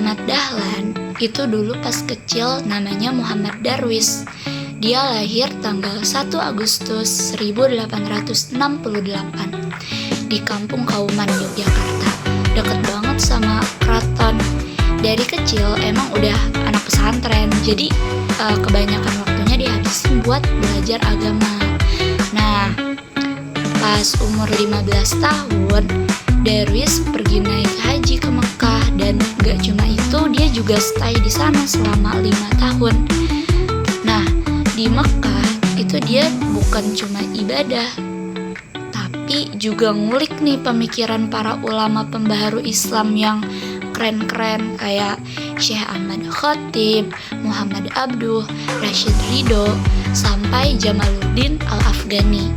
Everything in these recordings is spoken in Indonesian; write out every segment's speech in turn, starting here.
Ahmad Dahlan itu dulu pas kecil namanya Muhammad Darwis. Dia lahir tanggal 1 Agustus 1868 di Kampung Kauman, Yogyakarta. Deket banget sama keraton. Dari kecil emang udah anak pesantren, jadi kebanyakan waktunya dihabisin buat belajar agama. Nah, pas umur 15 tahun, Darwis pergi naik haji ke Mekah, dan gak cuma itu, dia juga stay di sana selama 5 tahun. Nah, di Mekah itu dia bukan cuma ibadah, tapi juga ngulik nih pemikiran para ulama pembaharu Islam yang keren-keren kayak Syekh Ahmad Khatib, Muhammad Abduh, Rashid Ridho, sampai Jamaluddin Al-Afghani.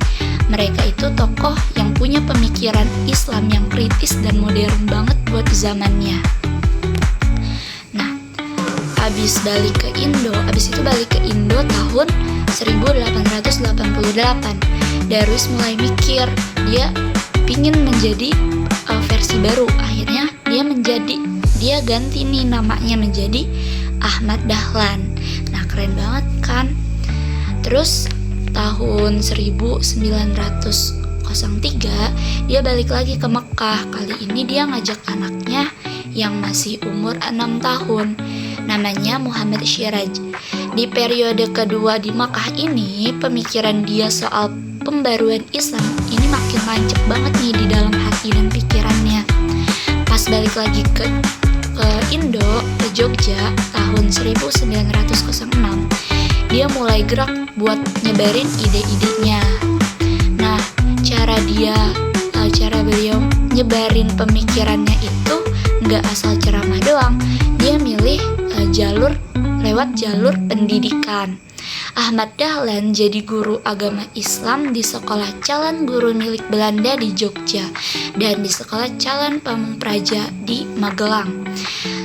Mereka itu tokoh yang punya pemikiran Islam yang kritis dan modern banget buat zamannya. Nah, abis itu balik ke Indo tahun 1888. Darwis mulai mikir, dia pingin menjadi versi baru. Akhirnya dia ganti nih namanya menjadi Ahmad Dahlan. Nah, keren banget kan? Terus tahun 1903 dia balik lagi ke Mekah. Kali ini dia ngajak anaknya yang masih umur 6 tahun, namanya Muhammad Syiraj. Di periode kedua di Mekah ini, pemikiran dia soal pembaruan Islam ini makin lancep banget nih di dalam hati dan pikirannya. Pas balik lagi ke Indo, ke Jogja tahun 1906, dia mulai gerak buat nyebarin ide-idenya. Nah, cara beliau nyebarin pemikirannya itu nggak asal ceramah doang. Dia milih lewat jalur pendidikan. Ahmad Dahlan jadi guru agama Islam di Sekolah Calon Guru milik Belanda di Jogja dan di Sekolah Calon Pamung Praja di Magelang.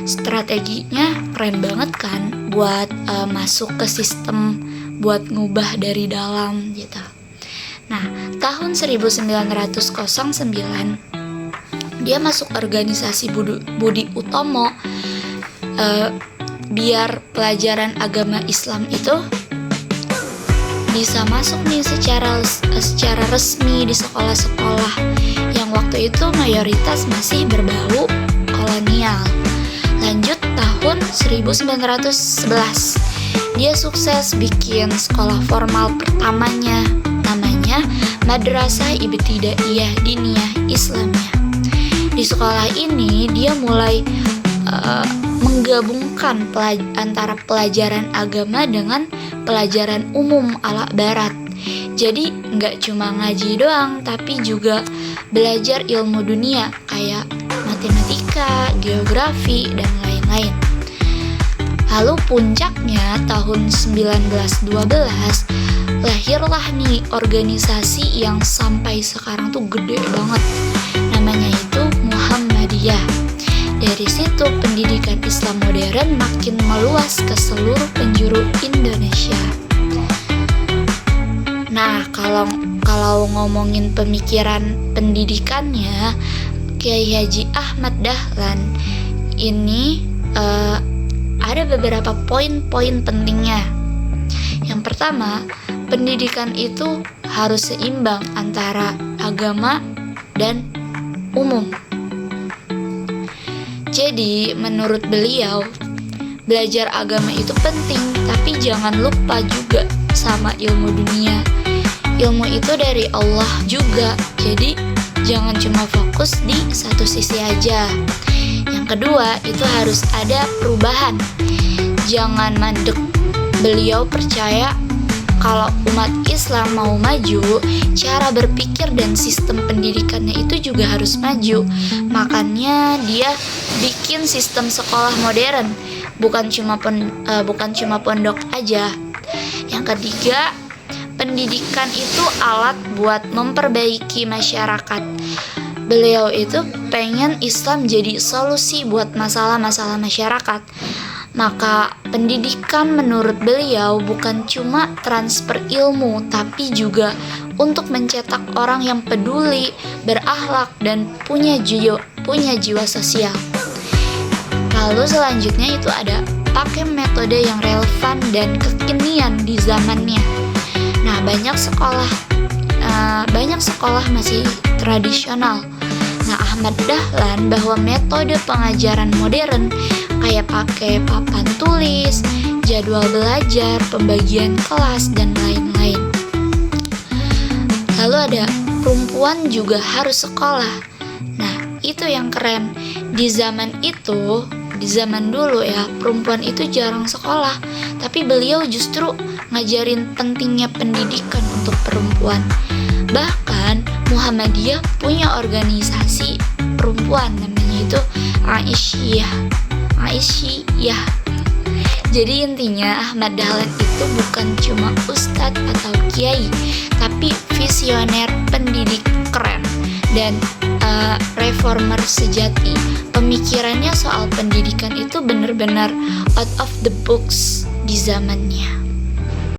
Strateginya keren banget kan buat masuk ke sistem, buat ngubah dari dalam gitu. Nah, tahun 1909 dia masuk organisasi Budi Utomo, biar pelajaran agama Islam itu bisa masuk nih secara resmi di sekolah-sekolah yang waktu itu mayoritas masih berbau kolonial. Lanjut tahun 1911, dia sukses bikin sekolah formal pertamanya, namanya Madrasah Ibtidaiyah Diniyah Islamiyah. Di sekolah ini dia mulai menggabungkan antara pelajaran agama dengan pelajaran umum ala barat. Jadi nggak cuma ngaji doang, tapi juga belajar ilmu dunia kayak matematika, geografi, dan lain-lain. Lalu puncaknya tahun 1912 lahirlah nih organisasi yang sampai sekarang tuh gede banget. Namanya itu Muhammadiyah. Dari situ pendidikan Islam modern makin meluas ke seluruh penjuru Indonesia. Nah, kalau ngomongin pemikiran pendidikannya, Kiai Haji Ahmad Dahlan ini ada beberapa poin-poin pentingnya. Yang pertama, pendidikan itu harus seimbang antara agama dan umum. Jadi, menurut beliau, belajar agama itu penting, tapi jangan lupa juga sama ilmu dunia. Ilmu itu dari Allah juga, jadi jangan cuma fokus di satu sisi aja. Yang kedua, itu harus ada perubahan. Jangan mandek. Beliau percaya kalau umat Islam mau maju, cara berpikir dan sistem pendidikannya itu juga harus maju. Makanya dia bikin sistem sekolah modern, bukan cuma pondok aja. Yang ketiga, pendidikan itu alat buat memperbaiki masyarakat. Beliau itu pengen Islam jadi solusi buat masalah-masalah masyarakat. Maka pendidikan menurut beliau bukan cuma transfer ilmu, tapi juga untuk mencetak orang yang peduli, berakhlak, dan punya jiwa sosial. Lalu selanjutnya itu ada pakai metode yang relevan dan kekinian di zamannya. Nah, banyak sekolah masih tradisional. Nah, Ahmad Dahlan bahwa metode pengajaran modern kayak pakai papan tulis, jadwal belajar, pembagian kelas, dan lain-lain. Lalu ada perempuan juga harus sekolah. Nah, itu yang keren. Di zaman dulu ya, perempuan itu jarang sekolah, tapi beliau justru ngajarin pentingnya pendidikan untuk perempuan. Bahkan Muhammadiyah punya organisasi perempuan namanya itu Aisyah. Jadi intinya Ahmad Dahlan itu bukan cuma ustadz atau kiai, tapi visioner pendidik keren dan reformer sejati. Pemikirannya soal pendidikan itu benar-benar out of the box di zamannya.